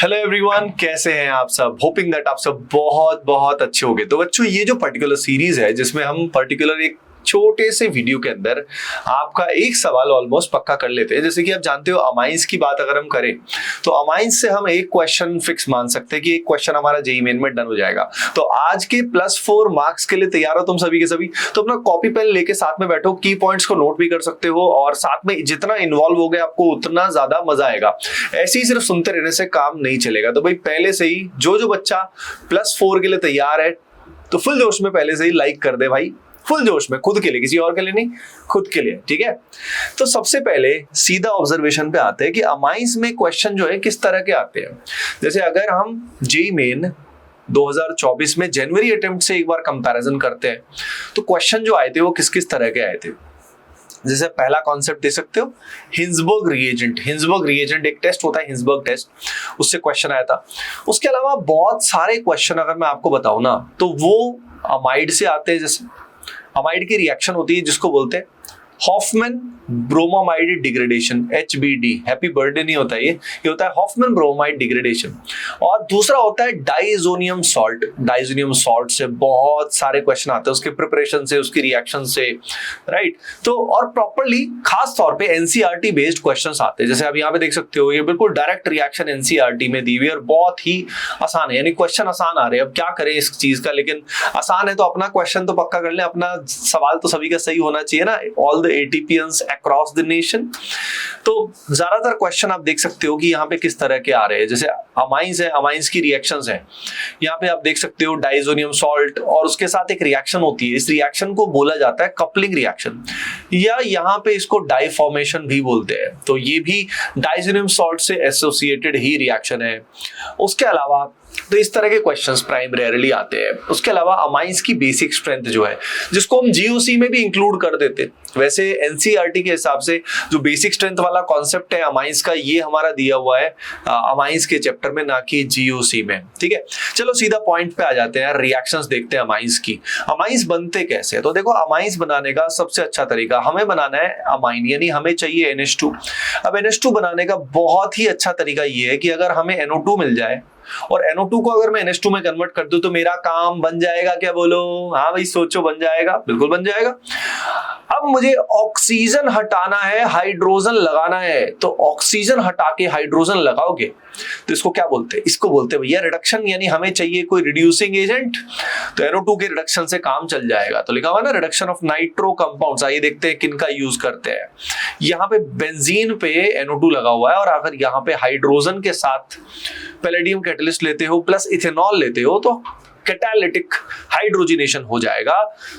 Hello everyone, कैसे हैं आप सब। होपिंग दैट आप सब बहुत बहुत अच्छे होंगे। तो बच्चों, ये जो पर्टिकुलर सीरीज है जिसमें हम पर्टिकुलर एक छोटे से वीडियो के अंदर आपका एक सवाल ऑलमोस्ट पक्का कर लेते हैं। जैसे कि आप जानते हो, अमाइंस की बात अगर हम करें तो अमाइंस से हम एक क्वेश्चन फिक्स मान सकते हैं कि एक क्वेश्चन हमारा जेईई मेन में डन हो जाएगा। तो आज के +4 मार्क्स के लिए तैयार हो तुम सभी के सभी? तो अपना कॉपी पेन लेके साथ में बैठो, की पॉइंट्स को नोट भी कर सकते हो और साथ में जितना इन्वॉल्व हो गए आपको उतना ज्यादा मजा आएगा। ऐसे ही सिर्फ सुनते रहने से काम नहीं चलेगा। तो भाई पहले से ही जो बच्चा +4 के लिए तैयार है तो फुल जोश में पहले से ही लाइक कर दे भाई, फुल जोश में, खुद के लिए, किसी और के लिए नहीं, खुद के लिए। ठीक है, तो सबसे पहले सीधा ऑब्जर्वेशन पे आते हैं कि अमाइंस में क्वेश्चन जो है किस तरह के आते हैं। जैसे अगर हम जेईई मेन 2024 में जनवरी अटेम्प्ट से एक बार कंपैरिजन करते हैं तो क्वेश्चन जो आए थे वो किस किस तरह के आए थे। जैसे पहला कॉन्सेप्ट दे सकते हो, हिंसबर्ग रिएजेंट। हिंसबर्ग रिएजेंट एक टेस्ट होता है, हिंसबर्ग टेस्ट, उससे क्वेश्चन आया था। उसके अलावा बहुत सारे क्वेश्चन अगर मैं आपको बताऊं ना तो वो अमाइड से आते हैं। जैसे अमाइड की रिएक्शन होती है जिसको बोलते हैं Hofmann bromamide degradation, HBD। Happy birthday नहीं होता ये होता है हॉफमैन ब्रोमाइड डिग्रेडेशन। और दूसरा होता है डाइजोनियम सॉल्ट। डाइजोनियम सॉल्ट से बहुत सारे क्वेश्चन आते हैं, उसके प्रिपरेशन से, उसकी रिएक्शन से, राइट। तो और प्रॉपरली खास तौर पे एनसीईआरटी बेस्ड क्वेश्चंस आते हैं। जैसे आप यहाँ पे देख सकते हो, ये बिल्कुल डायरेक्ट रिएक्शन एनसीईआरटी में दी हुई है और बहुत ही आसान है, यानी क्वेश्चन आसान आ रहे हैं। अब क्या करें इस चीज का, लेकिन आसान है तो अपना क्वेश्चन तो पक्का कर लें, अपना सवाल तो सभी का सही होना चाहिए ना, all the ATPians across the nation। तो ज्यादातर क्वेश्चन आप देख सकते हो कि यहाँ पे किस तरह के आ रहे हैं। जैसे अमाइंस है, अमाइंस की रिएक्शंस हैं, यहाँ पे आप देख सकते हो डाइजोनियम सॉल्ट और उसके साथ एक रिएक्शन होती है। इस रिएक्शन को बोला जाता है कपलिंग रिएक्शन, या यहाँ पे इसको डाई फॉर्मेशन भी बोलते हैं। तो ये भी डाइजोनियम सॉल्ट से एसोसिएटेड ही रिएक्शन है। उसके अलावा तो इस तरह के क्वेश्चंस प्राइमरीली आते हैं। उसके अलावा अमाइंस की बेसिक स्ट्रेंथ जो है, जिसको हम जीओसी में भी इंक्लूड कर देते हैं। वैसे एनसीईआरटी के हिसाब से जो बेसिक स्ट्रेंथ वाला कॉन्सेप्ट है अमाइंस का, ये हमारा दिया हुआ है अमाइंस के चैप्टर में, ना कि जीओसी में। ठीक है, चलो सीधा पॉइंट पे आ जाते हैं, रिएक्शंस देखते हैं अमाइंस की। अमाइंस बनते कैसे हैं? तो देखो, अमाइंस बनाने का सबसे अच्छा तरीका, हमें बनाना है अमाइन, यानी हमें चाहिए NH2। अब NH2 बनाने का बहुत ही अच्छा तरीका ये है कि अगर हमें NO2 मिल जाए और NO2 को अगर मैं NH2 में कन्वर्ट कर दूं तो मेरा काम बन जाएगा। क्या बोलो? हाँ भाई, सोचो, बन जाएगा, बिल्कुल बन जाएगा। अब मुझे ऑक्सीजन हटाना है, हाइड्रोजन लगाना है। तो ऑक्सीजन हटा के हाइड्रोजन लगाओगे तो इसको क्या बोलते हैं? इसको बोलते हैं भैया रिडक्शन, यानी हमें चाहिए कोई रिड्यूसिंग एजेंट, तो NO2 के रिडक्शन से काम चल जाएगा। तो लिखा हुआ ना, रिडक्शन ऑफ नाइट्रो कंपाउंड्स। आइए देखते हैं किनका यूज करते हैं। यहाँ पे बेंजीन पे NO2 लगा हुआ है और अगर यहाँ पे हाइड्रोजन के साथ पैलेडियम कैटलिस्ट लेते हो प्लस इथेनॉल लेते हो तो कैटालिटिक हाइड्रोजिनेशन हो जाएगा।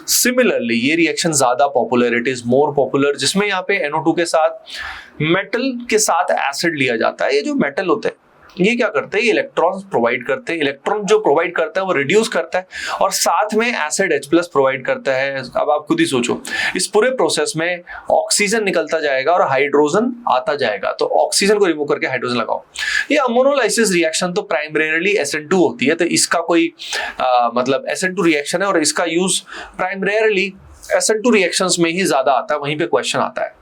सिमिलरली ये रिएक्शन ज्यादा popular, it is more popular, जिसमें यहाँ पे NO2 के साथ मेटल के साथ एसिड लिया जाता है। ये जो मेटल होते हैं ये क्या करते हैं? इलेक्ट्रॉन्स प्रोवाइड करते हैं। इलेक्ट्रॉन जो प्रोवाइड करता है वो रिड्यूस करता है और साथ में एसिड H+ प्रोवाइड करता है। अब आप खुद ही सोचो, इस पूरे प्रोसेस में ऑक्सीजन निकलता जाएगा और हाइड्रोजन आता जाएगा। तो ऑक्सीजन को रिमूव करके हाइड्रोजन लगाओ। ये अमोनोलाइसिस रिएक्शन तो प्राइमरीली SN2 होती है, तो इसका कोई मतलब SN2 रिएक्शन है और इसका यूज प्राइमरीली SN2 रिएक्शंस में ही ज्यादा आता है, वहीं पे क्वेश्चन आता है।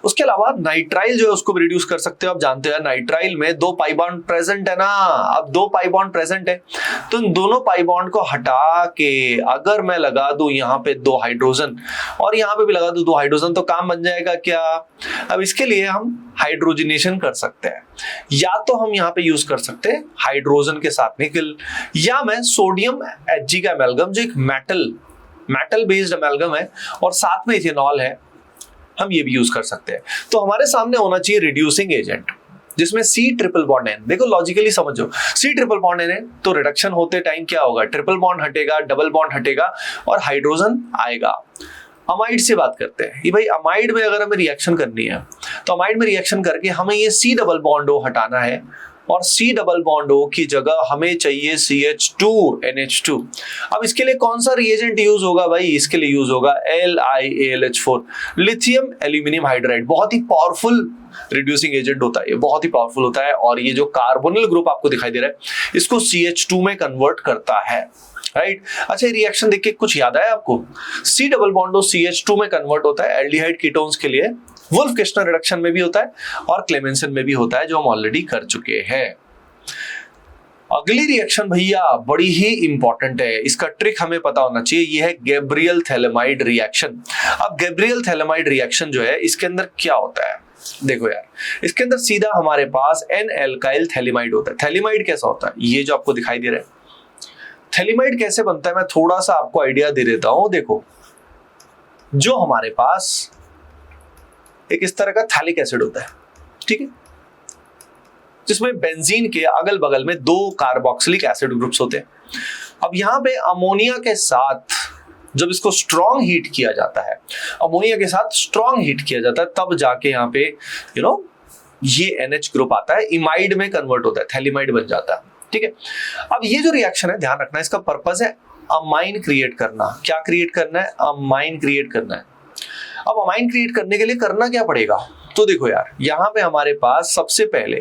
उसके अलावा नाइट्राइल जो है उसको भी रिड्यूस कर सकते हो। आप जानते हैं नाइट्राइल में 2 पाई बॉन्ड प्रेजेंट है ना। अब 2 पाई बॉन्ड प्रेजेंट है तो इन दोनों पाई बॉन्ड को हटा के अगर मैं लगा दूं यहाँ पे 2 हाइड्रोजन और यहाँ पे भी लगा दूं 2 हाइड्रोजन तो काम बन जाएगा क्या? अब इसके लिए हम हाइड्रोजिनेशन कर सकते हैं, या तो हम यहाँ पे यूज कर सकते हैं हाइड्रोजन के साथ निकल, या मैं सोडियम Hg का एमेल्गम, जो एक मेटल बेस्ड एमेल्गम है और साथ में इथेनॉल है, हम ये भी यूज कर सकते हैं। तो हमारे सामने होना चाहिए रिड्यूसिंग एजेंट जिसमें C∧N। देखो लॉजिकली समझो, C∧N है तो रिडक्शन होते टाइम क्या होगा? ट्रिपल बॉन्ड हटेगा, डबल बॉन्ड हटेगा और हाइड्रोजन आएगा। अमाइड से बात करते हैं कि भाई अमाइड में अगर हमें रिएक्शन करनी है तो अमाइड में रिएक्शन करके हमें ये C∧O हटाना है और C∧O की जगह हमें चाहिए CH2NH2। अब इसके लिए कौन सा रिएजेंट यूज होगा भाई? इसके लिए यूज होगा LiAlH4, लिथियम एल्यूमिनियम हाइड्राइड। बहुत ही पावरफुल रिड्यूसिंग एजेंट होता है, ये बहुत ही पावरफुल होता है और ये जो कार्बोनिल ग्रुप आपको दिखाई दे रहा है इसको CH2 में कन्वर्ट करता है, राइट। अच्छा, ये रिएक्शन देख के कुछ याद आया आपको? C∧O CH2 में कन्वर्ट होता है एल्डिहाइड कीटोन्स के लिए। वुल्फ किस्टर रिडक्शन में भी होता है और क्लेमेंसन में भी होता है, जो हम ऑलरेडी कर चुके हैं। अगली रिएक्शन भैया बड़ी ही इंपॉर्टेंट है, इसका ट्रिक हमें पता होना चाहिए, ये है गैब्रियल थैलेमाइड रिएक्शन। अब गैब्रियल थैलेमाइड रिएक्शन जो है इसके अंदर क्या होता है, देखो यार, इसके अंदर सीधा हमारे पास एन एल्काइल थैलेमाइड होता है। थैलेमाइड कैसा होता है, ये जो आपको दिखाई दे रहा है, थैलेमाइड कैसे बनता है मैं थोड़ा सा आपको आइडिया दे देता हूं। देखो, जो हमारे पास एक इस तरह का थैलिक एसिड होता है, ठीक है, जिसमें बेंजीन के अगल बगल में 2 कार्बोक्सिलिक एसिड ग्रुप्स होते हैं। अब यहाँ पे अमोनिया के साथ जब इसको स्ट्रॉन्ग हीट किया जाता है, अमोनिया के साथ स्ट्रॉन्ग हीट किया जाता है, तब जाके यहाँ पे ये NH ग्रुप आता है, इमाइड में कन्वर्ट होता है, थैलेमाइड बन जाता है, ठीक है। अब ये जो रिएक्शन है, ध्यान रखना, इसका पर्पस है अमाइन क्रिएट करना। क्या क्रिएट करना है, अमाइन क्रिएट करना है। अब अमाइन क्रिएट करने के लिए करना क्या पड़ेगा, तो देखो यार, यहाँ पे हमारे पास सबसे पहले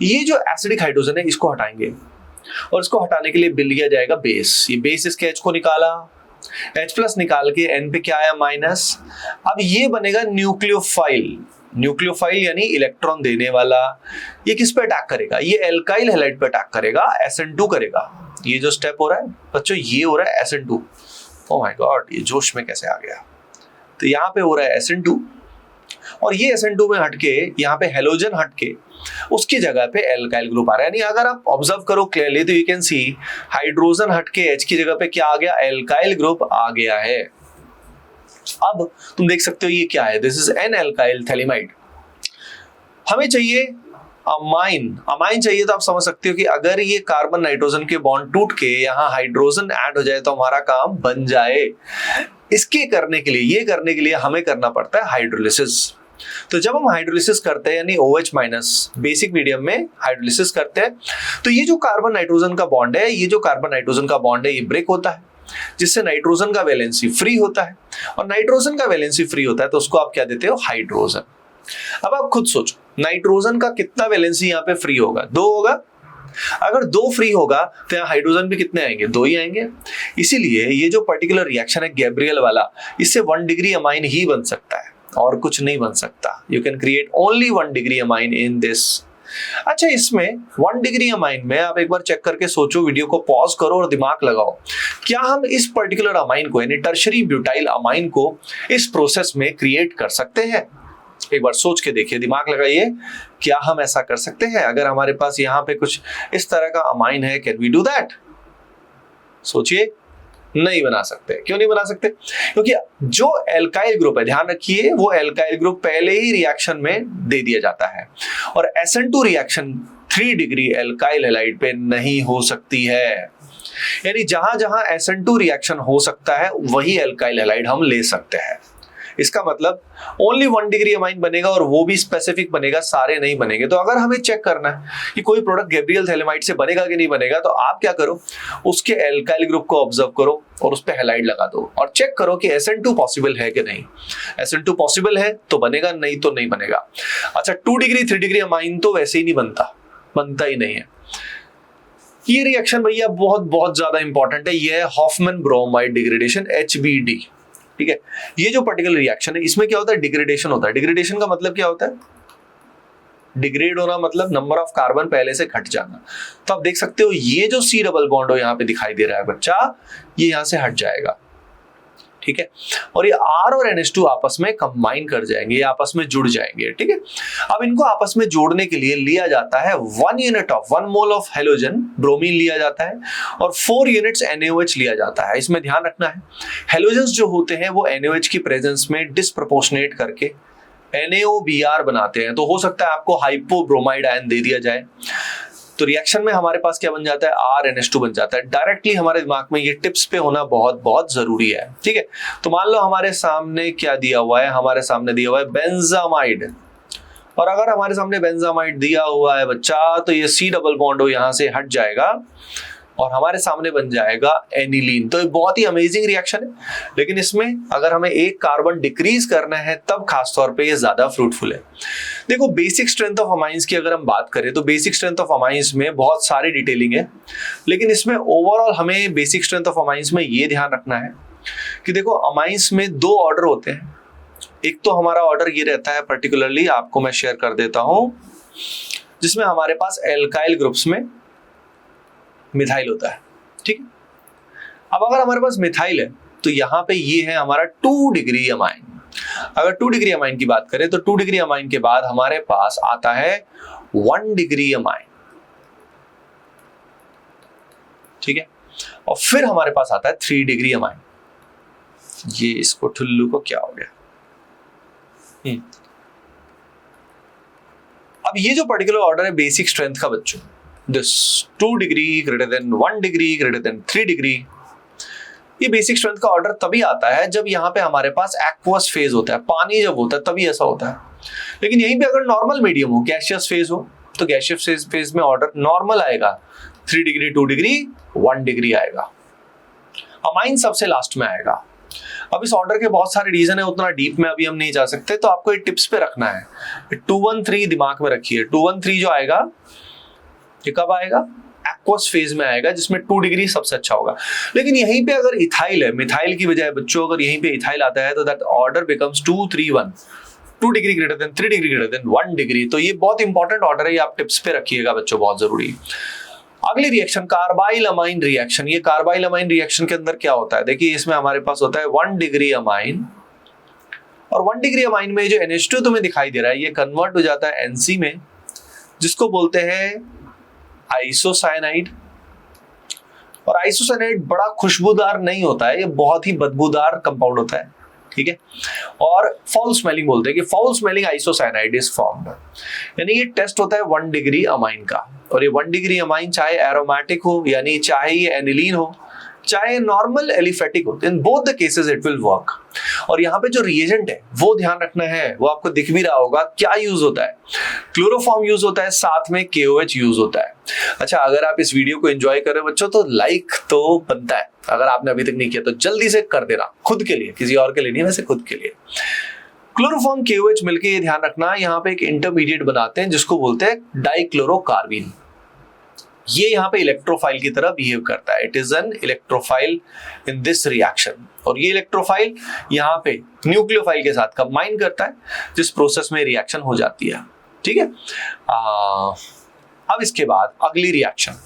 ये जो एसिडिक हाइड्रोजन है इसको हटाएंगे, और इसको हटाने के लिए लिया जाएगा बेस। ये बेस इसके H को निकाला, H+ निकाल के N पे क्या आया, माइनस। अब ये बनेगा न्यूक्लियोफाइल। न्यूक्लियोफाइल यानी इलेक्ट्रॉन देने वाला। ये किस पे अटैक करेगा, ये एल्काइल हैलाइड पे अटैक करेगा, SN2 करेगा। ये जो स्टेप हो रहा है बच्चों, ये हो रहा है SN2। ओह माय गॉड, ये जोश में कैसे आ गया। तो यहाँ पे हो रहा है SN2, और ये SN2 में हटके यहाँ पे हेलोजन हटके उसकी जगह पे एल्काइल ग्रुप आ रहा है। यानी अगर आप ऑब्जर्व करो क्लियरली तो यू कैन सी हाइड्रोजन हटके H की जगह पे क्या आ गया, एल्काइल ग्रुप आ गया है। अब तुम देख सकते हो ये क्या है, this is an alkyl phthalimide. हमें चाहिए अमाइन। अमाइन चाहिए तो आप समझ सकते हो कि अगर ये कार्बन नाइट्रोजन के बॉन्ड टूट के यहाँ हाइड्रोजन ऐड हो जाए तो हमारा काम बन जाए। इसके करने के लिए, ये करने के लिए हमें करना पड़ता है हाइड्रोलिसिस। तो जब हम हाइड्रोलिसिस करते हैं यानी OH- बेसिक मीडियम में हाइड्रोलिसिस करते हैं, तो ये जो कार्बन नाइट्रोजन का बॉन्ड है, ये जो कार्बन नाइट्रोजन का बॉन्ड है, ये ब्रेक होता है, जिससे नाइट्रोजन का वैलेंसी फ्री होता है। और नाइट्रोजन का वैलेंसी फ्री होता है तो उसको आप क्या देते हो, हाइड्रोजन। अब आप खुद सोचो, नाइट्रोजन का कितना वैलेंसी यहाँ पे फ्री होगा, 2 होगा। अगर 2 फ्री होगा तो यहाँ हाइड्रोजन भी कितने आएंगे, 2 ही आएंगे। इसीलिए ये जो पर्टिकुलर रिएक्शन है गैब्रियल वाला, इससे 1 डिग्री अमाइन ही बन सकता है और कुछ नहीं बन सकता। You can create only 1 degree amine in this. अच्छा, इसमें 1 डिग्री अमाइन में आप एक बार चेक करके सोचो, वीडियो को पॉज करो और दिमाग लगाओ, क्या हम इस पर्टिकुलर अमाइन को यानी टर्शरी ब्यूटाइल अमाइन को इस प्रोसेस में क्रिएट कर सकते हैं? एक बार सोच के देखिए, दिमाग लगाइए, क्या हम ऐसा कर सकते हैं? अगर हमारे पास यहाँ पे कुछ इस तरह का अमाइन है, कैन वी डू दैट? सोचिए, नहीं बना सकते। क्यों नहीं बना सकते? क्योंकि जो एल्काइल ग्रुप है, ध्यान रखिए, वो एल्काइल ग्रुप पहले ही रिएक्शन में दे दिया जाता है, और SN2 reaction 3 degree alkyl halide पे नहीं हो सकती है। यानी जहां जहां SN2 रिएक्शन हो सकता है वही एल्काइल हैलाइड हम ले सकते हैं। इसका मतलब ओनली 1 डिग्री अमाइन बनेगा, और वो भी स्पेसिफिक बनेगा, सारे नहीं बनेंगे। तो अगर हमें चेक करना है कि कोई प्रोडक्ट गैब्रियल थैलेमाइड से बनेगा कि नहीं बनेगा, तो आप क्या करो, उसके एल्काइल ग्रुप को ऑब्जर्व करो और उस पर हैलाइड लगा दो और चेक करो कि SN2 पॉसिबल है कि नहीं। SN2 पॉसिबल है तो बनेगा, नहीं तो नहीं बनेगा। अच्छा, 2 डिग्री 3 डिग्री अमाइन तो वैसे ही नहीं बनता ही नहीं है। ये रिएक्शन भैया बहुत बहुत ज्यादा इंपॉर्टेंट है, ये है हॉफमैन ब्रोमाइड डिग्रेडेशन, HBD। ठीक है, ये जो पर्टिकुलर रिएक्शन है इसमें क्या होता है, डिग्रेडेशन होता है। डिग्रेडेशन का मतलब क्या होता है, डिग्रेड होना मतलब नंबर ऑफ कार्बन पहले से घट जाना। तो आप देख सकते हो ये जो C डबल बॉन्ड हो यहाँ पे दिखाई दे रहा है बच्चा, ये यहाँ से हट जाएगा, ठीक है, और ये R और NH2 आपस में कंबाइन कर जाएंगे, ये आपस में जुड़ जाएंगे, ठीक है। अब इनको आपस में जोड़ने के लिए लिया जाता है 1 मोल ऑफ हेलोजन ब्रोमीन लिया जाता है, और 4 यूनिट्स NaOH लिया जाता है। इसमें ध्यान रखना है, हेलोजन्स जो होते हैं वो NaOH की प्रेजेंस में डिस्प्रपोर्शनेट करके NaOBr बनाते हैं। तो हो सकता है आपको हाइपोब्रोमाइड आयन दे दिया जाए, तो रिएक्शन में हमारे पास क्या बन जाता है, RNH2 बन जाता है। डायरेक्टली हमारे दिमाग में ये टिप्स पे होना बहुत बहुत जरूरी है, ठीक है। तो मान लो हमारे सामने क्या दिया हुआ है, हमारे सामने दिया हुआ है बेंजामाइड, और अगर हमारे सामने बेंजामाइड दिया हुआ है बच्चा, तो ये C डबल बॉन्ड हो यहाँ से हट जाएगा और हमारे सामने बन जाएगा एनिलीन। तो ये बहुत ही अमेजिंग रिएक्शन है, लेकिन इसमें अगर हमें एक कार्बन डिक्रीज करना है तब खासतौर पे ये ज्यादा फ्रूटफुल है। देखो, बेसिक स्ट्रेंथ ऑफ अमाइंस की अगर हम बात करें तो बेसिक स्ट्रेंथ ऑफ अमाइंस में बहुत सारी डिटेलिंग है, लेकिन इसमें ओवरऑल हमें बेसिक स्ट्रेंथ ऑफ अमाइंस में ये ध्यान रखना है कि देखो, अमाइंस में 2 ऑर्डर होते हैं। एक तो हमारा ऑर्डर ये रहता है, पर्टिकुलरली आपको मैं शेयर कर देता हूं, जिसमें हमारे पास एल्काइल ग्रुप्स में मिथाइल होता है, ठीक है। अब अगर हमारे पास मिथाइल है तो यहाँ पे ये है हमारा 2 डिग्री अमाइन। अगर 2 डिग्री अमाइन की बात करें तो 2 डिग्री अमाइन के बाद हमारे पास आता है 1 डिग्री अमाइन, ठीक है। और फिर हमारे पास आता है 3 डिग्री अमाइन। ये इसको ठुल्लू को क्या हो गया। अब ये जो पर्टिकुलर ऑर्डर है बेसिक स्ट्रेंथ का बच्चों, this 2 degree greater than 1 degree greater than 3 degree, ये बेसिक स्ट्रेंथ का ऑर्डर तभी आता है जब यहाँ पे हमारे पास एक्वस फेज होता है, पानी जब होता है तभी ऐसा होता है। लेकिन यहीं पे अगर नॉर्मल मीडियम हो, गैसियस फेज हो, तो गैसियस फेज में ऑर्डर नॉर्मल आएगा, 3 डिग्री 2 डिग्री 1 डिग्री आएगा। अमाइन सबसे लास्ट में आएगा। अब इस ऑर्डर के बहुत सारे रीजन है, उतना डीप में अभी हम नहीं जा सकते, तो आपको ये टिप्स पे रखना है। 213 दिमाग में रखिए। 213 जो आएगा ये कब आएगा? एक्वस फेज में आएगा, जिसमें 2 डिग्री सबसे अच्छा होगा। लेकिन यहीं पे अगर इथाइल है, मिथाइल की बजाय बच्चों अगर यहीं पे इथाइल आता है तो that order becomes 231, 2 degree greater than 3 degree greater than 1 degree. तो ये बहुत इंपॉर्टेंट ऑर्डर है, ये आप टिप्स पे रखिएगा बच्चों, बहुत जरूरी। अगली रिएक्शन कार्बाइल अमाइन रिएक्शन। ये कार्बाइल अमाइन रिएक्शन के अंदर क्या होता है? देखिए इसमें हमारे पास होता है 1 डिग्री अमाइन, और 1 डिग्री अमाइन में जो NH2 तुम्हें दिखाई दे रहा है ये कन्वर्ट हो जाता है NC में, जिसको बोलते हैं आइसोसाइनाइड। और आइसोसाइनाइड बड़ा खुशबूदार नहीं होता है, ये बहुत ही बदबूदार कंपाउंड होता है, ठीक है। और फाउल स्मेलिंग बोलते हैं कि foul smelling isocyanide is formed. यानी ये टेस्ट होता है 1 डिग्री अमाइन का, और ये 1 डिग्री अमाइन चाहे एरोमेटिक हो, यानी चाहे ये एनिलीन हो, चाहे नॉर्मल एलिफेटिक हो, in both the cases it will work. और यहाँ पे जो रिएजेंट है वो ध्यान रखना है, वो आपको दिख भी रहा होगा क्या यूज होता है। क्लोरोफॉर्म यूज होता है, साथ में KOH यूज होता है। अच्छा, अगर आप इस वीडियो को एंजॉय कर रहे हो बच्चों तो लाइक तो बनता है, अगर आपने अभी तक नहीं किया तो जल्दी से कर देना, खुद के लिए, किसी और के लिए नहीं, वैसे खुद के लिए। क्लोरोफॉर्म KOH मिलके ये ध्यान रखना, यहाँ पे एक इंटरमीडिएट बनाते हैं जिसको बोलते हैं डाइक्लोरोकार्बिन। ये यहाँ पे इलेक्ट्रोफाइल की तरह बिहेव करता है, it is an electrophile in this reaction. और ये इलेक्ट्रोफाइल यहाँ पे न्यूक्लियोफाइल के साथ कंबाइन करता है, जिस प्रोसेस में रिएक्शन हो जाती है, ठीक है। अब इसके बाद अगली रिएक्शन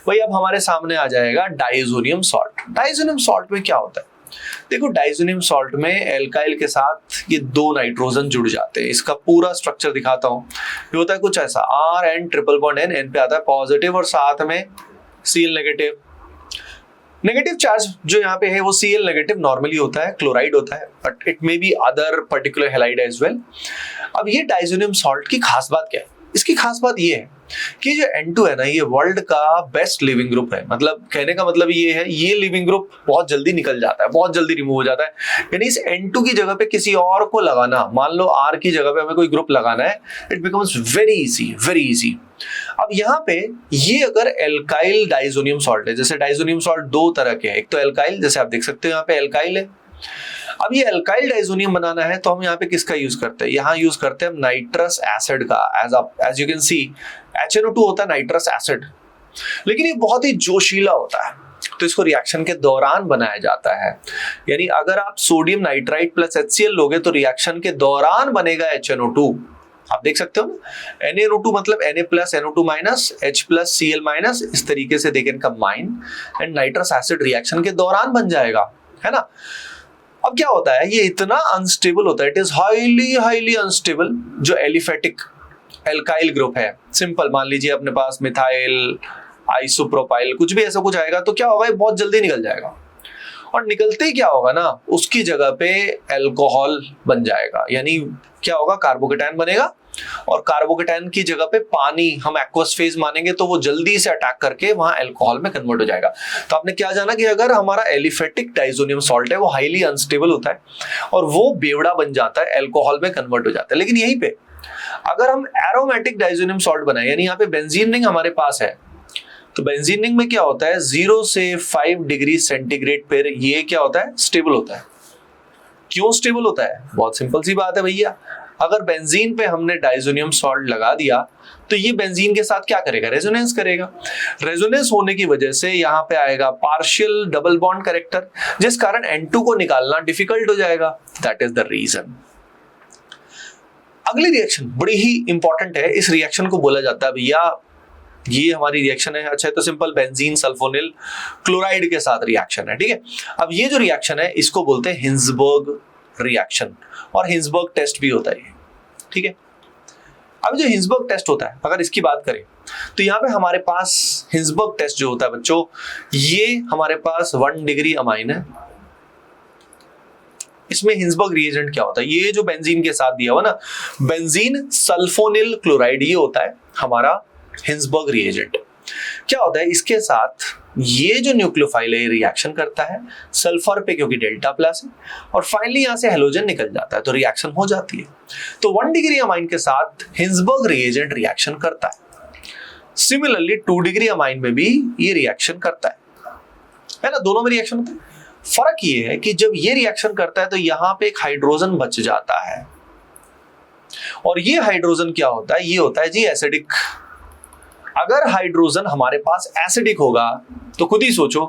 वही अब हमारे सामने आ जाएगा डाइजोनियम सॉल्ट। डाइजोनियम सॉल्ट में क्या होता है? देखो, डाइजोनियम सॉल्ट में एल्काइल के साथ ये 2 नाइट्रोजन जुड़ जाते हैं। इसका पूरा स्ट्रक्चर दिखाता हूं। ये होता है कुछ ऐसा, RN ट्रिपल बॉन्ड N पे आता है पॉजिटिव, और साथ में Cl नेगेटिव। नेगेटिव चार्ज जो यहाँ पे है वो Cl नेगेटिव नॉर्मली होता है, क्लोराइड होता है, but it may be other particular halide as well. अब ये डाइजोनियम सॉल्ट की खास बात क्या है? इसकी खास बात ये है कि जो N2 है ना, ये वर्ल्ड का बेस्ट लिविंग ग्रुप है। मतलब कहने का मतलब ये है, ये लिविंग ग्रुप बहुत जल्दी निकल जाता है, बहुत जल्दी रिमूव हो जाता है। यानी इस N2 की जगह पे किसी और को लगाना, मान लो R की जगह पे हमें कोई ग्रुप लगाना है, it becomes very easy, very easy. अब यहाँ पे ये अगर एल्काइल डाइजोनियम सॉल्ट है, जैसे डाइजोनियम सॉल्ट 2 तरह के हैं, एक तो एल्काइल, जैसे आप देख सकते हो यहाँ पे एल्काइल है। अब ये एल्काइल डाइजोनियम बनाना है तो हम यहाँ पे किसका यूज करते हैं? यहाँ यूज करते हैं नाइट्रस एसिड का। As you can see HNO2 होता है नाइट्रस एसिड, लेकिन ये बहुत ही जोशीला होता है, तो इसको रिएक्शन के दौरान बनाया जाता है। यानी अगर आप सोडियम नाइट्राइट प्लस HCl लोगे तो रिएक्शन के दौरान बनेगा HNO2। आप देख सकते हो ना, NaNO2 मतलब Na plus NO2 minus H plus Cl minus, इस तरीके से they can combine and nitrous acid reaction के दौरान बन जाएगा, है ना। अब क्या होता है, ये इतना अनस्टेबल होता है, इट इज हाईली अनस्टेबल। जो एलिफेटिक एल्काइल ग्रुप है, सिंपल मान लीजिए अपने पास मिथाइल, आइसोप्रोपाइल, कुछ भी ऐसा कुछ आएगा तो क्या होगा, ये बहुत जल्दी निकल जाएगा। और निकलते ही क्या होगा ना, उसकी जगह पे अल्कोहल बन जाएगा। यानी क्या होगा, कार्बोकेटायन बनेगा, और कार्बोकेटायन की जगह पे पानी हम एक्वस फेज मानेंगे तो वो जल्दी से अटैक करके वहां अल्कोहल में कन्वर्ट हो जाएगा। तो आपने क्या जाना कि अगर हमारा एलिफेटिक डाइजोनियम सॉल्ट है वो हाईली अनस्टेबल होता है और वो बेवड़ा बन जाता है, अल्कोहल में कन्वर्ट हो जाता है। लेकिन यहीं पे अगर हम एरोमेटिक डाइजोनियम सॉल्ट बनाए, यानी यहाँ पे बेंजीन रिंग हमारे पास है, तो बेंजीन रिंग में क्या होता है, 0 से 5 डिग्री सेंटीग्रेड पर ये क्या होता है, स्टेबल होता है। क्यों स्टेबल होता है? बहुत सिंपल सी बात है भैया, अगर बेंजीन पे हमने डाइजोनियम सॉल्ट लगा दिया तो ये बेंजीन के साथ क्या करेगा, रेजोनेंस करेगा। रेजोनेंस होने की वजह से यहाँ पे आएगा पार्शियल डबल बॉन्ड कैरेक्टर, जिस कारण N2 को निकालना डिफिकल्ट हो जाएगा। That is the reason. अगली रिएक्शन बड़ी ही इंपॉर्टेंट है, इस रिएक्शन को बोला जाता है भैया ये हमारी रिएक्शन है। अच्छा, तो सिंपल बेंजीन सल्फोनिल क्लोराइड के साथ रिएक्शन है, ठीक है। अब ये जो रिएक्शन है इसको बोलते हैं हिंसबर्ग रिएक्शन, और हिंसबर्ग टेस्ट भी होता है, ठीक है। अब जो हिंसबर्ग टेस्ट होता है, अगर इसकी बात करें तो यहाँ पे हमारे पास हिंसबर्ग टेस्ट जो होता है बच्चों, ये हमारे पास 1 डिग्री अमाइन है। इसमें हिंसबर्ग रिएजेंट क्या होता है, ये जो बेंजीन के साथ दिया हुआ ना, बेंजीन सल्फोनिल क्लोराइड, ये होता है हमारा हिंसबर्ग रिएजेंट। क्या होता है इसके साथ, ये जो न्यूक्लियोफाइल है रिएक्शन करता है सल्फर पे क्योंकि डेल्टा प्लस है, और फाइनली यहां से हेलोजन निकल जाता है तो रिएक्शन हो जाती है। तो 1 डिग्री अमाइन के साथ हिंसबर्ग रिएजेंट रिएक्शन करता है। सिमिलरली 2 डिग्री अमाइन में भी ये रिएक्शन करता है ना, दोनों में रिएक्शन होता है। फर्क ये है कि जब ये रिएक्शन करता है तो यहां पे एक हाइड्रोजन बच जाता है, और ये हाइड्रोजन क्या होता है, ये होता है जी एसिडिक। अगर हाइड्रोजन हमारे पास एसिडिक होगा तो खुद ही सोचो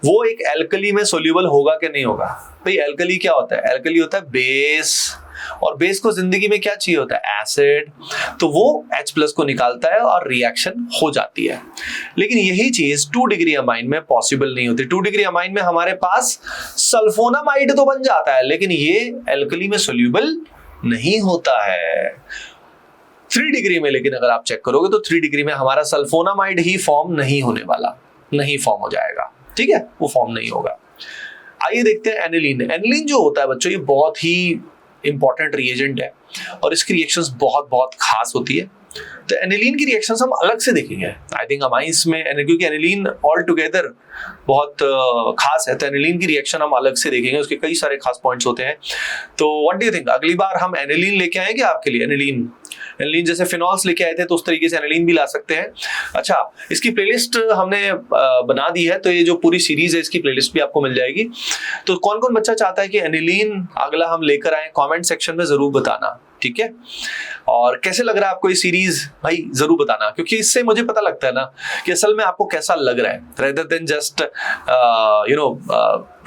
वो एक एल्कली में सोल्यूबल होगा कि नहीं होगा। भाई एल्कली क्या होता है, एल्कली होता है बेस, और बेस को जिंदगी में क्या चाहिए होता है, एसिड। तो वो H+ को निकालता है और रिएक्शन हो जाती है। लेकिन यही चीज 2 डिग्री अमाइन में पॉसिबल नहीं होती। 2 डिग्री अमाइन में हमारे पास सल्फोनामाइड तो बन जाता है, लेकिन ये एल्कली में सोल्यूबल नहीं होता है। 3 डिग्री में लेकिन अगर आप चेक करोगे तो 3 डिग्री में हमारा सल्फोनामाइड ही फॉर्म नहीं होने वाला, नहीं फॉर्म हो जाएगा, ठीक है, वो फॉर्म नहीं होगा। आइए देखते हैं एनिलीन। एनिलीन जो होता है बच्चों, ये बहुत ही इंपॉर्टेंट रिएजेंट है और इसकी रिएक्शंस बहुत बहुत खास होती है। तो एनिलीन की रिएक्शंस हम अलग से देखेंगे आई थिंक अमाइंस में, क्योंकि एनिलीन ऑल टुगेदर बहुत खास है, तो एनिलीन की रिएक्शन हम अलग से देखेंगे, उसके कई सारे खास पॉइंट्स होते हैं। तो व्हाट डू यू थिंक, अगली बार हम एनिलीन लेके आएंगे आपके लिए? एनिलीन जैसे फिनॉल्स लेके आए थे तो उस तरीके से एनिलीन भी ला सकते हैं। अच्छा, इसकी प्लेलिस्ट हमने बना दी है, तो ये जो पूरी सीरीज है इसकी प्लेलिस्ट भी आपको मिल जाएगी। तो कौन कौन बच्चा चाहता है कि एनिलीन अगला हम लेकर आए, कमेंट सेक्शन में जरूर बताना, ठीक है। और कैसे लग रहा है आपको ये सीरीज, भाई जरूर बताना, क्योंकि इससे मुझे पता लगता है ना कि असल में आपको कैसा लग रहा है, rather than just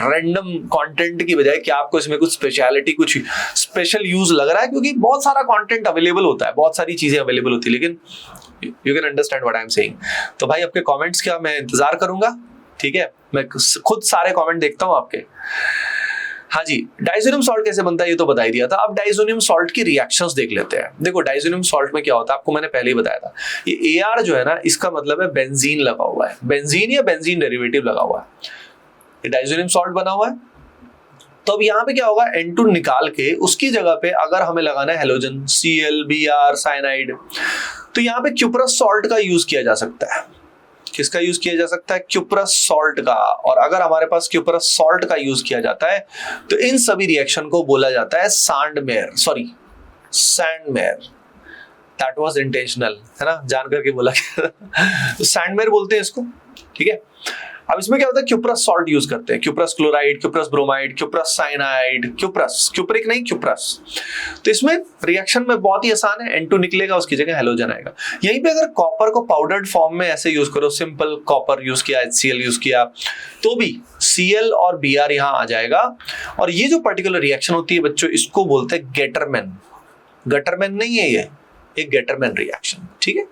random content की बजाय कि आपको इसमें कुछ स्पेशलिटी, कुछ स्पेशल यूज लग रहा है। क्योंकि बहुत सारा कंटेंट अवेलेबल होता है, बहुत सारी चीजें अवेलेबल होती है, लेकिन you can understand what I am saying. तो भाई आपके कमेंट्स का मैं इंतजार करूंगा, ठीक है, मैं खुद सारे कमेंट देखता हूं आपके। हाँ जी, डाइजोनियम सॉल्ट कैसे बनता है ये तो बता ही दिया था। अब डाइजोनियम सॉल्ट की रिएक्शंस देख लेते हैं। देखो डाइजोनियम सॉल्ट में क्या होता है, आपको मैंने पहले ही बताया था, ये AR जो है ना, इसका मतलब है बेंजीन लगा हुआ है, बेंजीन या बेंजीन डेरिवेटिव लगा हुआ है, ये डाइजोनियम सॉल्ट बना हुआ है। तो अब यहाँ पे क्या होगा, N2 निकाल के उसकी जगह पे अगर हमें लगाना है हेलोजन Cl, Br, साइनाइड, तो यहाँ पे क्यूप्रस सॉल्ट का यूज किया जा सकता है। किसका यूज किया जा सकता है, क्यूप्रस सॉल्ट का। और अगर हमारे पास क्यूप्रस सॉल्ट का यूज किया जाता है तो इन सभी रिएक्शन को बोला जाता है सैंडमेयर। दैट वाज इंटेंशनल, है ना, जान करके बोला तो सैंडमेयर बोलते हैं इसको, ठीक है। अब इसमें क्या होता है, क्यूप्रस सॉल्ट यूज करते हैं, cuprous chloride, cuprous bromide, cuprous cyanide, cupric नहीं, क्यूप्रस। तो इसमें रिएक्शन में बहुत ही आसान है, N2 निकलेगा, उसकी जगह हेलोजन आएगा। यहीं पे अगर कॉपर को पाउडर्ड फॉर्म में ऐसे यूज करो, सिंपल कॉपर यूज किया, HCl यूज किया, तो भी Cl और Br यहाँ आ जाएगा। और ये जो पर्टिकुलर रिएक्शन होती है बच्चों, इसको बोलते हैं गेटरमैन। गटरमैन नहीं है ये, एक गेटरमैन रिएक्शन, ठीक है।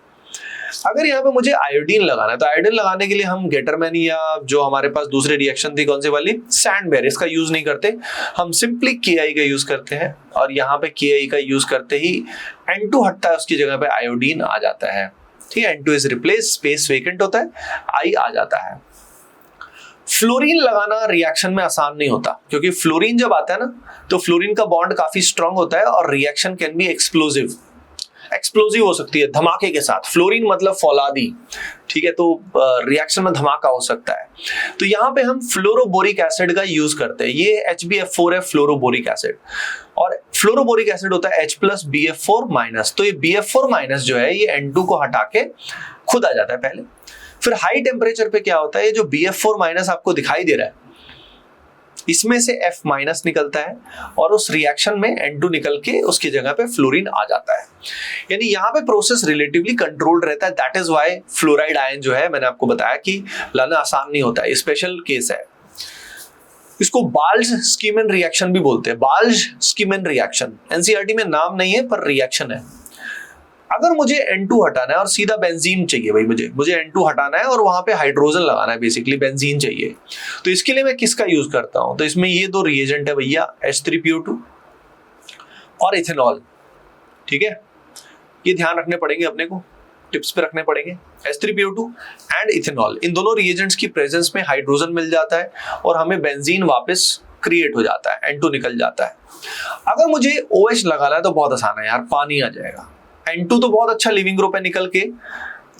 अगर यहाँ पे मुझे आयोडीन लगाना है तो आयोडीन लगाने के लिए हम गेटरमैन या जो हमारे पास दूसरी रिएक्शन थी कौन सी वाली, सैंडमेयर, इसका यूज नहीं करते, हम सिंपली Ki का यूज करते हैं। और यहाँ पे Ki का यूज करते ही N2 हटता है, उसकी जगह पे आयोडीन आ जाता है, ठीक है। N2 is replace, space vacant होता है, I आ जाता है। फ्लोरीन लगाना रिएक्शन में आसान नहीं होता, क्योंकि फ्लोरीन जब आता है ना तो फ्लोरीन का बॉन्ड काफी स्ट्रांग होता है और रिएक्शन कैन बी एक्सप्लोजिव हो सकती है, धमाके के साथ। फ्लोरीन मतलब फौलादी, ठीक है, तो रिएक्शन में धमाका हो सकता है। तो यहाँ पे हम फ्लोरोबोरिक एसिड का यूज करते हैं, ये HbF4 है, फ्लोरोबोरिक एसिड। और फ्लोरोबोरिक एसिड होता है H+BF4-। तो ये BF4- जो है ये N2 को हटा के खुद आ जाता है पहले। फिर हाई टेम्परेचर पे क्या होता है, ये जो BF4- आपको दिखाई दे रहा है, इसमें से F- निकलता है और उस रिएक्शन में N2 निकल के उसकी जगह पे फ्लोरीन आ जाता है। यानी यहाँ पे प्रोसेस रिलेटिवली कंट्रोल्ड रहता है। That is why fluoride ion जो है, मैंने आपको बताया कि लाना आसान नहीं होता है, स्पेशल केस है। इसको बाल्ज-स्कीमन रिएक्शन भी बोलते हैं, बाल्ज-स्कीमन रिएक्शन। एनसीईआरटी में नाम नहीं है पर रिएक्शन है। अगर मुझे N2 हटाना है और सीधा बेंजीन चाहिए भाई, मुझे N2 हटाना है और वहां पे हाइड्रोजन लगाना है, बेसिकली बेंजीन चाहिए, तो इसके लिए मैं किसका यूज करता हूं? तो इसमें ये दो रिएजेंट है भैया, H3PO2 और इथेनॉल। ठीक है, ये ध्यान रखने पड़ेंगे अपने को, टिप्स पे रखने पड़ेंगे। H3PO2 एंड इथेनॉल, इन दोनों रिएजेंट्स की प्रेजेंस में हाइड्रोजन मिल जाता है और हमें बेंजीन वापस क्रिएट हो जाता है, N2 निकल जाता है। अगर मुझे OH लगाना है तो बहुत आसान है यार, पानी आ जाएगा। N2 तो बहुत अच्छा लिविंग ग्रुप है, निकल के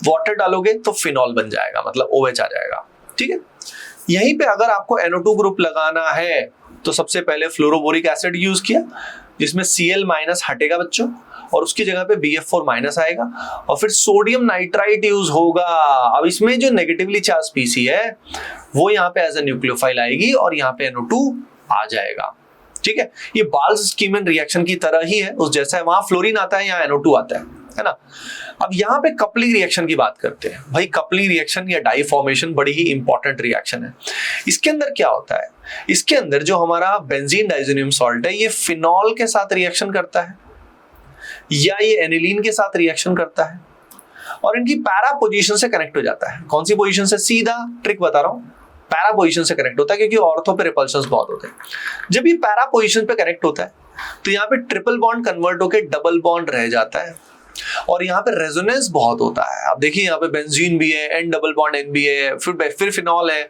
वाटर डालोगे तो फिनॉल बन जाएगा, मतलब OH आ जाएगा। ठीक है, यहीं पे अगर आपको NO2 ग्रुप लगाना है तो सबसे पहले फ्लोरोबोरिक एसिड यूज किया, जिसमें Cl- हटेगा बच्चों और उसकी जगह पे BF4- आएगा, और फिर सोडियम नाइट्राइट यूज होगा। अब इसमें जो नेगेटिवली चार्ज स्पीसी है वो यहाँ पे एज ए न्यूक्लियोफाइल आएगी और यहाँ पे NO2 आ जाएगा। ठीक है, ये बाल्स-स्कीमन रिएक्शन की तरह ही है, उस जैसा है। वहां फ्लोरीन आता है, यहाँ NO2 आता है ना। अब यहाँ पे कपलिंग रिएक्शन की बात करते हैं भाई। कपलिंग रिएक्शन या डाई फॉर्मेशन बड़ी ही इंपॉर्टेंट रिएक्शन है। इसके अंदर क्या होता है? इसके अंदर जो हमारा बेंजीन डाइज़ोनियम सॉल्ट है, ये फिनॉल के साथ रिएक्शन करता है या ये एनिलीन के साथ रिएक्शन करता है और इनकी पैरा पोजीशन से कनेक्ट हो जाता है। कौन सी पोजीशन से? सीधा ट्रिक बता रहा हूं, पैरा पोजीशन से कनेक्ट होता है, क्योंकि ऑर्थो पे रिपल्शंस बहुत होते हैं। जब ये पैरा पोजीशन पे कनेक्ट होता है तो यहाँ पे ट्रिपल बॉन्ड कन्वर्ट होकर डबल बॉन्ड रह जाता है और यहाँ पे रेजोनेंस बहुत होता है। आप देखिए यहाँ पे बेंजीन भी है, N डबल बॉन्ड N भी है, फिर फिनॉल है,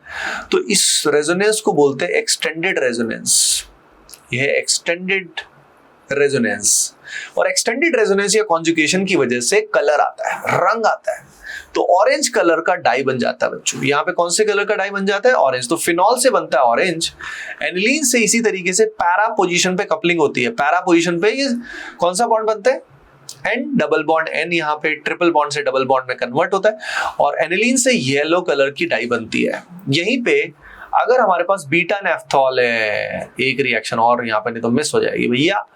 तो इस रेजोनेंस को बोलते हैं एक्सटेंडेड रेजोनेंस। यह है एक्सटेंडेड रेजोनेंस, और एक्सटेंडेड रेजोनेंस या कॉन्जुगेशन की वजह से कलर आता है, रंग आता है। तो ऑरेंज कलर का डाई बन जाता है बच्चों। यहाँ पे कौन से कलर का डाई बन जाता है? ऑरेंज। तो फिनॉल से बनता है ऑरेंज, एनिलीन से इसी तरीके से पैरा पोजीशन पे कपलिंग होती है। पैरा पोजीशन पे ये कौन सा बॉन्ड बनता है? N डबल बॉन्ड N, यहाँ पे ट्रिपल बॉन्ड से डबल बॉन्ड में कन्वर्ट होता है और एनिलीन से येलो कलर की डाई बनती है। यहीं पे अगर हमारे पास बीटा नेफ्थॉल है, एक रिएक्शन और यहाँ पे नहीं तो मिस हो जाएगी भैया।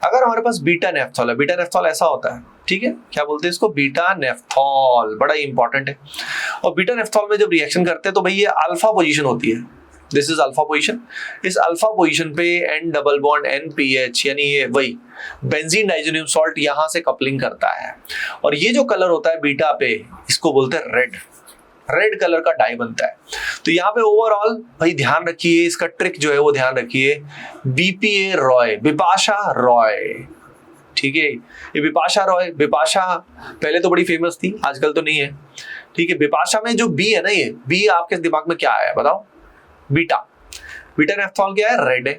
अगर हमारे पास बीटा नेफ्थॉल है, बीटा नेफ्थॉल ऐसा होता है, ठीक है, क्या बोलते हैं इसको? बीटा नेफ्थॉल, बड़ा इंपॉर्टेंट है। और बीटा नेफ्थॉल में जब रिएक्शन करते हैं तो भाई ये अल्फा पोजीशन होती है, दिस इज अल्फा पोजीशन। इस अल्फा पोजीशन पे N डबल बॉन्ड NPH, यानी ये वही बेंजीन डाइज़ोनियम सॉल्ट यहाँ से कपलिंग करता है और ये जो कलर होता है बीटा पे, इसको बोलते हैं रेड। रेड कलर का डाई बनता है। तो यहाँ पे ओवरऑल भाई ध्यान रखिए, इसका ट्रिक जो है वो ध्यान रखिए, BPA रॉय, बिपाशा रॉय। ठीक है, ये बिपाशा रॉय, बिपाशा पहले तो बड़ी फेमस थी, आजकल तो नहीं है। ठीक है, बिपाशा में जो बी है ना, ये बी आपके दिमाग में क्या आया बताओ? बीटा। बीटा नेफ्थॉल क्या है? रेड है।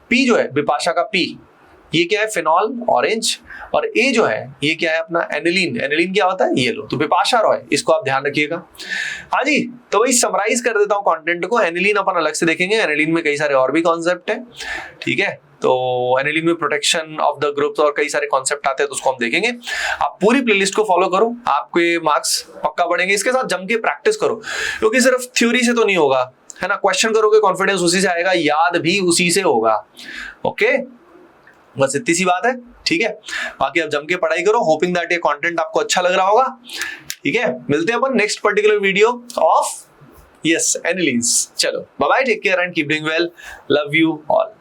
पी जो है बिपाशा का पी, ये क्या है? Phenol, orange. और ए जो है ये क्या है अपना? एनिलीन। एनिलीन क्या होता है? येलो। तो बिपाशा रॉय, इसको आप ध्यान रखिएगा। हाँ जी, तो वही समराइज कर देता हूँ कंटेंट को। एनिलीन अपन अलग से देखेंगे, एनिलीन में कई सारे और भी कॉन्सेप्ट है। ठीक है, तो एनिलीन में प्रोटेक्शन ऑफ द ग्रुप्स और कई सारे कॉन्सेप्ट आते हैं, तो उसको हम देखेंगे। आप पूरी प्लेलिस्ट को फॉलो करो, आपके मार्क्स पक्का बढ़ेंगे। इसके साथ जम के प्रैक्टिस करो, क्योंकि सिर्फ थ्योरी से तो नहीं होगा, है ना। क्वेश्चन करोगे, कॉन्फिडेंस उसी से आएगा, याद भी उसी से होगा। ओके, बस इतनी सी बात है। ठीक है, बाकी आप जम के पढ़ाई करो। होपिंग दैट ये कंटेंट आपको अच्छा लग रहा होगा। ठीक है, मिलते हैं अपन next particular video of anilines. चलो bye bye, take care and keep doing well, love you all.